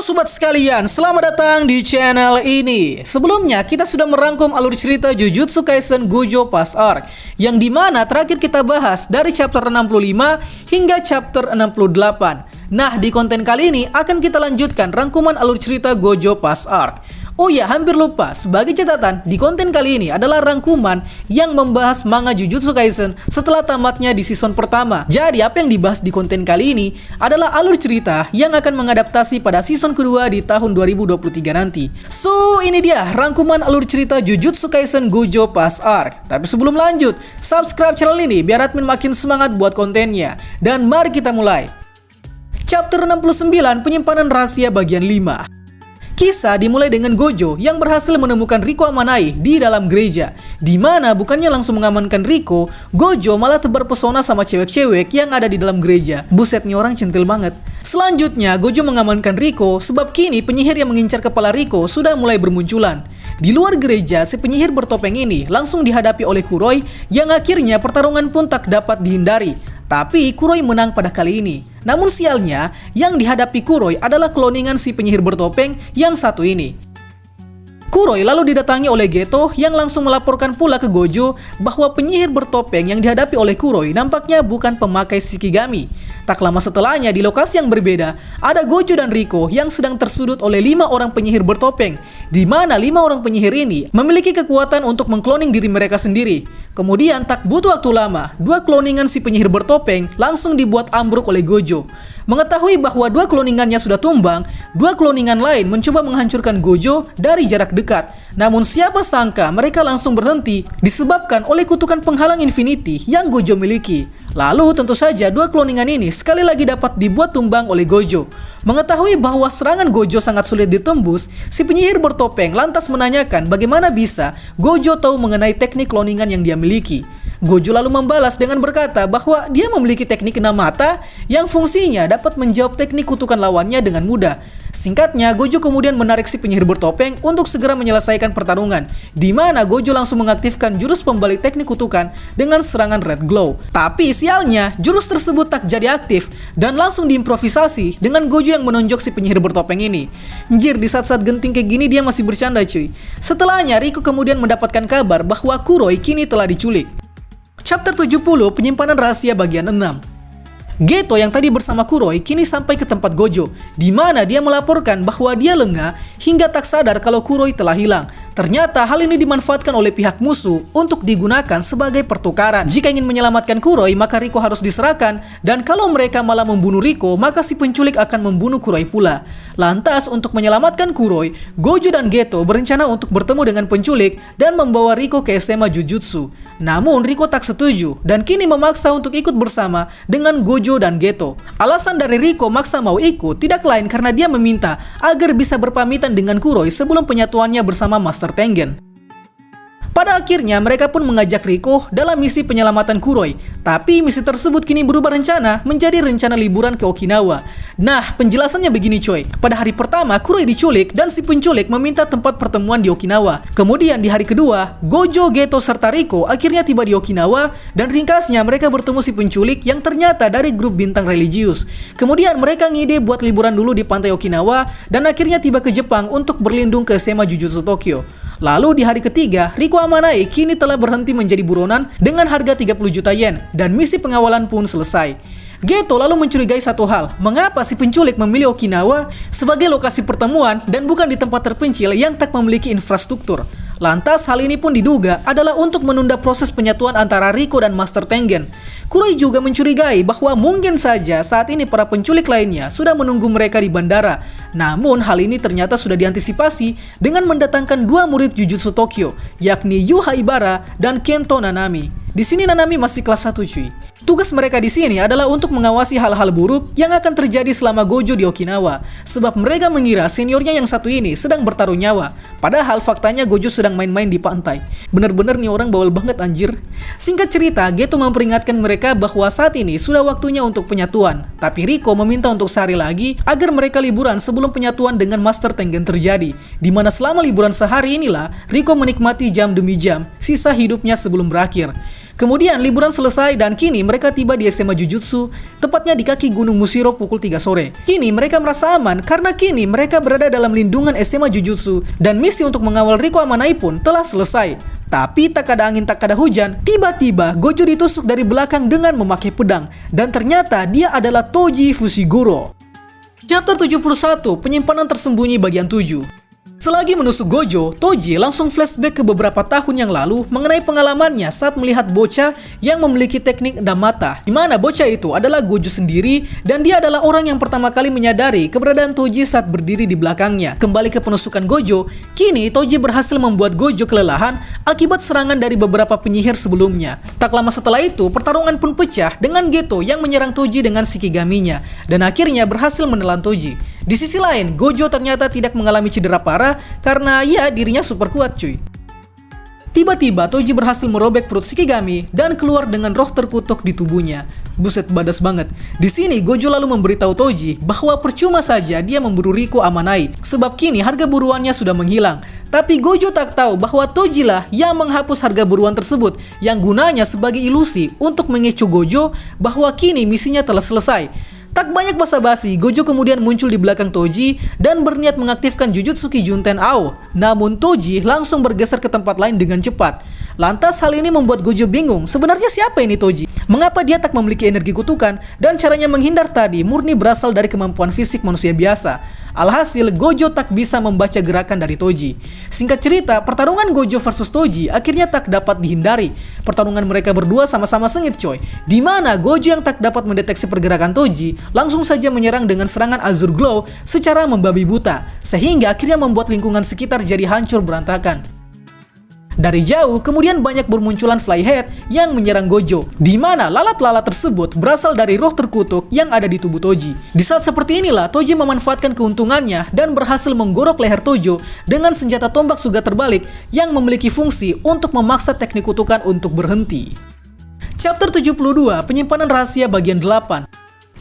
sobat sekalian, selamat datang di channel ini. Sebelumnya kita sudah merangkum alur cerita Jujutsu Kaisen Gojo Past Arc, yang dimana terakhir kita bahas dari chapter 65 hingga chapter 68. Nah, di konten kali ini akan kita lanjutkan rangkuman alur cerita Gojo Past Arc. Oh ya, hampir lupa, sebagai catatan, di konten kali ini adalah rangkuman yang membahas manga Jujutsu Kaisen setelah tamatnya di season pertama. Jadi, apa yang dibahas di konten kali ini adalah alur cerita yang akan mengadaptasi pada season kedua di tahun 2023 nanti. So, ini dia rangkuman alur cerita Jujutsu Kaisen Gojo Past Arc. Tapi sebelum lanjut, subscribe channel ini biar admin makin semangat buat kontennya. Dan mari kita mulai. Chapter 69, Penyimpanan Rahasia bagian 5. Kisah dimulai dengan Gojo yang berhasil menemukan Riko Amanai di dalam gereja, di mana bukannya langsung mengamankan Riko, Gojo malah terpesona sama cewek-cewek yang ada di dalam gereja. Buset, nih orang centil banget. Selanjutnya, Gojo mengamankan Riko sebab kini penyihir yang mengincar kepala Riko sudah mulai bermunculan. Di luar gereja, si penyihir bertopeng ini langsung dihadapi oleh Kuroi yang akhirnya pertarungan pun tak dapat dihindari. Tapi Kuroi menang pada kali ini. Namun sialnya, yang dihadapi Kuroi adalah kloningan si penyihir bertopeng yang satu ini. Kuroi lalu didatangi oleh Geto yang langsung melaporkan pula ke Gojo bahwa penyihir bertopeng yang dihadapi oleh Kuroi nampaknya bukan pemakai Shikigami. Tak lama setelahnya, di lokasi yang berbeda, ada Gojo dan Riko yang sedang tersudut oleh 5 orang penyihir bertopeng, di mana 5 orang penyihir ini memiliki kekuatan untuk mengkloning diri mereka sendiri. Kemudian tak butuh waktu lama, 2 kloningan si penyihir bertopeng langsung dibuat ambruk oleh Gojo. Mengetahui bahwa 2 kloningannya sudah tumbang, 2 kloningan lain mencoba menghancurkan Gojo dari jarak dekat. Namun siapa sangka mereka langsung berhenti disebabkan oleh kutukan penghalang Infinity yang Gojo miliki. Lalu tentu saja 2 kloningan ini sekali lagi dapat dibuat tumbang oleh Gojo. Mengetahui bahwa serangan Gojo sangat sulit ditembus, si penyihir bertopeng lantas menanyakan bagaimana bisa Gojo tahu mengenai teknik kloningan yang dia miliki. Gojo lalu membalas dengan berkata bahwa dia memiliki teknik enam mata yang fungsinya dapat menjawab teknik kutukan lawannya dengan mudah. Singkatnya, Gojo kemudian menarik si penyihir bertopeng untuk segera menyelesaikan pertarungan, di mana Gojo langsung mengaktifkan jurus pembalik teknik kutukan dengan serangan Red Glow. Tapi sialnya, jurus tersebut tak jadi aktif dan langsung diimprovisasi dengan Gojo yang menonjok si penyihir bertopeng ini. Anjir, di saat-saat genting kayak gini dia masih bercanda cuy. Setelahnya, Riko kemudian mendapatkan kabar bahwa Kuroi kini telah diculik. Chapter 70, Penyimpanan Rahasia bagian 6. Geto yang tadi bersama Kuroi kini sampai ke tempat Gojo, di mana dia melaporkan bahwa dia lengah hingga tak sadar kalau Kuroi telah hilang. Ternyata hal ini dimanfaatkan oleh pihak musuh untuk digunakan sebagai pertukaran. Jika ingin menyelamatkan Kuroi, maka Riko harus diserahkan, dan kalau mereka malah membunuh Riko, maka si penculik akan membunuh Kuroi pula. Lantas, untuk menyelamatkan Kuroi, Gojo dan Geto berencana untuk bertemu dengan penculik dan membawa Riko ke SMA Jujutsu. Namun Riko tak setuju dan kini memaksa untuk ikut bersama dengan Gojo dan Geto. Alasan dari Riko maksa mau ikut tidak lain karena dia meminta agar bisa berpamitan dengan Kuroi sebelum penyatuannya bersama Master Tengen. Pada akhirnya mereka pun mengajak Riko dalam misi penyelamatan Kuroi. Tapi misi tersebut kini berubah rencana menjadi rencana liburan ke Okinawa. Nah, penjelasannya begini coy. Pada hari pertama Kuroi diculik dan si penculik meminta tempat pertemuan di Okinawa. Kemudian di hari kedua, Gojo, Geto, serta Riko akhirnya tiba di Okinawa. Dan ringkasnya mereka bertemu si penculik yang ternyata dari grup bintang religius. Kemudian mereka ngide buat liburan dulu di pantai Okinawa dan akhirnya tiba ke Jepang untuk berlindung ke SMA Jujutsu Tokyo. Lalu di hari ketiga, Riko Amanai kini telah berhenti menjadi buronan dengan harga 30 juta yen dan misi pengawalan pun selesai. Geto lalu mencurigai satu hal, mengapa si penculik memilih Okinawa sebagai lokasi pertemuan dan bukan di tempat terpencil yang tak memiliki infrastruktur. Lantas hal ini pun diduga adalah untuk menunda proses penyatuan antara Riko dan Master Tengen. Kuroi juga mencurigai bahwa mungkin saja saat ini para penculik lainnya sudah menunggu mereka di bandara. Namun hal ini ternyata sudah diantisipasi dengan mendatangkan 2 murid Jujutsu Tokyo, yakni Yu Haibara dan Kento Nanami. Di sini Nanami masih kelas 1 cuy. Tugas mereka di sini adalah untuk mengawasi hal-hal buruk yang akan terjadi selama Gojo di Okinawa, sebab mereka mengira seniornya yang satu ini sedang bertaruh nyawa. Padahal faktanya Gojo sedang main-main di pantai. Bener-bener nih orang bawel banget anjir. Singkat cerita, Geto memperingatkan mereka bahwa saat ini sudah waktunya untuk penyatuan. Tapi Riko meminta untuk sehari lagi agar mereka liburan sebelum penyatuan dengan Master Tengen terjadi. Di mana selama liburan sehari inilah Riko menikmati jam demi jam sisa hidupnya sebelum berakhir. Kemudian liburan selesai dan kini mereka tiba di SMA Jujutsu, tepatnya di kaki Gunung Mushiro pukul 3 sore. Kini mereka merasa aman karena kini mereka berada dalam lindungan SMA Jujutsu dan misi untuk mengawal Riko Amanai pun telah selesai. Tapi tak ada angin tak ada hujan, tiba-tiba Gojo ditusuk dari belakang dengan memakai pedang dan ternyata dia adalah Toji Fushiguro. Chapter 71, Penyimpanan Tersembunyi bagian 7. Selagi menusuk Gojo, Toji langsung flashback ke beberapa tahun yang lalu mengenai pengalamannya saat melihat bocah yang memiliki teknik endam mata, di mana bocah itu adalah Gojo sendiri dan dia adalah orang yang pertama kali menyadari keberadaan Toji saat berdiri di belakangnya. Kembali ke penusukan Gojo, kini Toji berhasil membuat Gojo kelelahan akibat serangan dari beberapa penyihir sebelumnya. Tak lama setelah itu, pertarungan pun pecah dengan Geto yang menyerang Toji dengan Shikigami-nya dan akhirnya berhasil menelan Toji. Di sisi lain, Gojo ternyata tidak mengalami cedera parah karena ya dirinya super kuat cuy. Tiba-tiba Toji berhasil merobek perut Shikigami dan keluar dengan roh terkutuk di tubuhnya. Buset, badas banget. Di sini Gojo lalu memberitahu Toji bahwa percuma saja dia memburu Riko Amanai sebab kini harga buruannya sudah menghilang. Tapi Gojo tak tahu bahwa Toji lah yang menghapus harga buruan tersebut yang gunanya sebagai ilusi untuk mengecoh Gojo bahwa kini misinya telah selesai. Tak banyak basa-basi, Gojo kemudian muncul di belakang Toji dan berniat mengaktifkan Jujutsu Kijunten Ao. Namun Toji langsung bergeser ke tempat lain dengan cepat. Lantas hal ini membuat Gojo bingung, sebenarnya siapa ini Toji? Mengapa dia tak memiliki energi kutukan? Dan caranya menghindar tadi murni berasal dari kemampuan fisik manusia biasa. Alhasil, Gojo tak bisa membaca gerakan dari Toji. Singkat cerita, pertarungan Gojo versus Toji akhirnya tak dapat dihindari. Pertarungan mereka berdua sama-sama sengit coy. Di mana Gojo yang tak dapat mendeteksi pergerakan Toji langsung saja menyerang dengan serangan Azure Glow secara membabi buta, sehingga akhirnya membuat lingkungan sekitar jadi hancur berantakan. Dari jauh, kemudian banyak bermunculan Flyhead yang menyerang Gojo, di mana lalat-lalat tersebut berasal dari roh terkutuk yang ada di tubuh Toji. Di saat seperti inilah, Toji memanfaatkan keuntungannya dan berhasil menggorok leher Tojo dengan senjata tombak suga terbalik yang memiliki fungsi untuk memaksa teknik kutukan untuk berhenti. Chapter 72, Penyimpanan Rahasia bagian 8.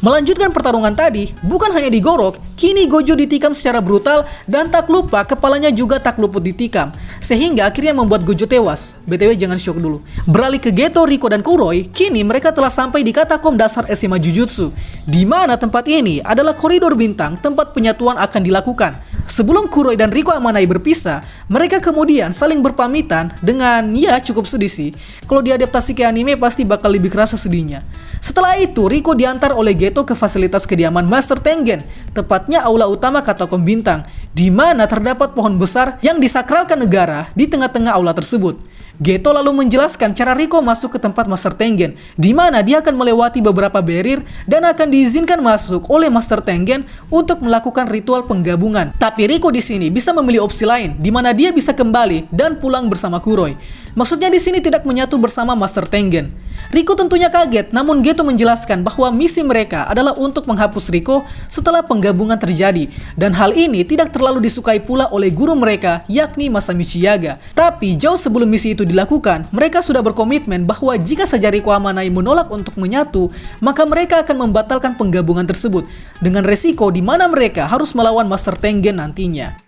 Melanjutkan pertarungan tadi, bukan hanya digorok, kini Gojo ditikam secara brutal dan tak lupa kepalanya juga tak luput ditikam, sehingga akhirnya membuat Gojo tewas. BTW jangan shock dulu. Beralih ke Geto, Riko, dan Kuroi, kini mereka telah sampai di katakom dasar SMA Jujutsu, di mana tempat ini adalah koridor bintang tempat penyatuan akan dilakukan. Sebelum Kuroi dan Riko Amanai berpisah, mereka kemudian saling berpamitan dengan ya cukup sedih sih. Kalau diadaptasi ke anime pasti bakal lebih kerasa sedihnya. Setelah itu, Riko diantar oleh Geto ke fasilitas kediaman Master Tengen, tepatnya aula utama katakom bintang, di mana terdapat pohon besar yang disakralkan negara di tengah-tengah aula tersebut. Geto lalu menjelaskan cara Riko masuk ke tempat Master Tengen, di mana dia akan melewati beberapa barrier dan akan diizinkan masuk oleh Master Tengen untuk melakukan ritual penggabungan. Tapi Riko di sini bisa memilih opsi lain, di mana dia bisa kembali dan pulang bersama Kuroi. Maksudnya di sini tidak menyatu bersama Master Tengen. Riko tentunya kaget, namun Geto menjelaskan bahwa misi mereka adalah untuk menghapus Riko setelah penggabungan terjadi, dan hal ini tidak terlalu disukai pula oleh guru mereka, yakni Masamichi Yaga. Tapi jauh sebelum misi itu dilakukan, mereka sudah berkomitmen bahwa jika saja Riko Amanai menolak untuk menyatu, maka mereka akan membatalkan penggabungan tersebut, dengan resiko di mana mereka harus melawan Master Tengen nantinya.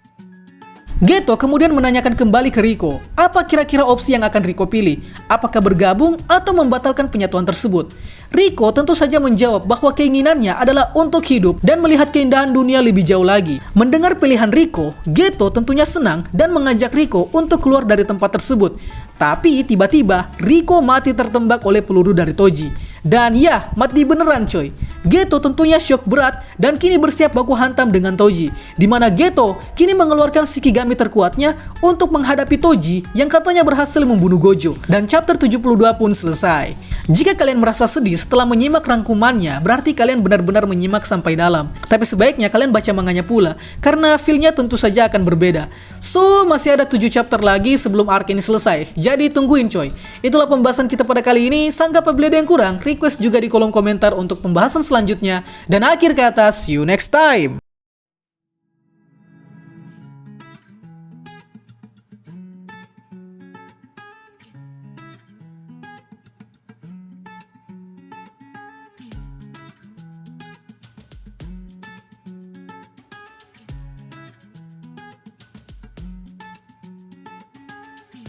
Geto kemudian menanyakan kembali ke Riko, apa kira-kira opsi yang akan Riko pilih? Apakah bergabung atau membatalkan penyatuan tersebut? Riko tentu saja menjawab bahwa keinginannya adalah untuk hidup dan melihat keindahan dunia lebih jauh lagi. Mendengar pilihan Riko, Geto tentunya senang dan mengajak Riko untuk keluar dari tempat tersebut. Tapi tiba-tiba Riko mati tertembak oleh peluru dari Toji. Dan ya, mati beneran coy. Geto tentunya syok berat dan kini bersiap baku hantam dengan Toji, di mana Geto kini mengeluarkan Shikigami terkuatnya untuk menghadapi Toji yang katanya berhasil membunuh Gojo. Dan chapter 72 pun selesai. Jika kalian merasa sedih setelah menyimak rangkumannya, berarti kalian benar-benar menyimak sampai dalam. Tapi sebaiknya kalian baca manganya pula, karena feel-nya tentu saja akan berbeda. So, masih ada 7 chapter lagi sebelum arc ini selesai. Jadi tungguin coy. Itulah pembahasan kita pada kali ini. Sangka apabila ada yang kurang, request juga di kolom komentar untuk pembahasan selanjutnya. Dan akhir kata, see you next time.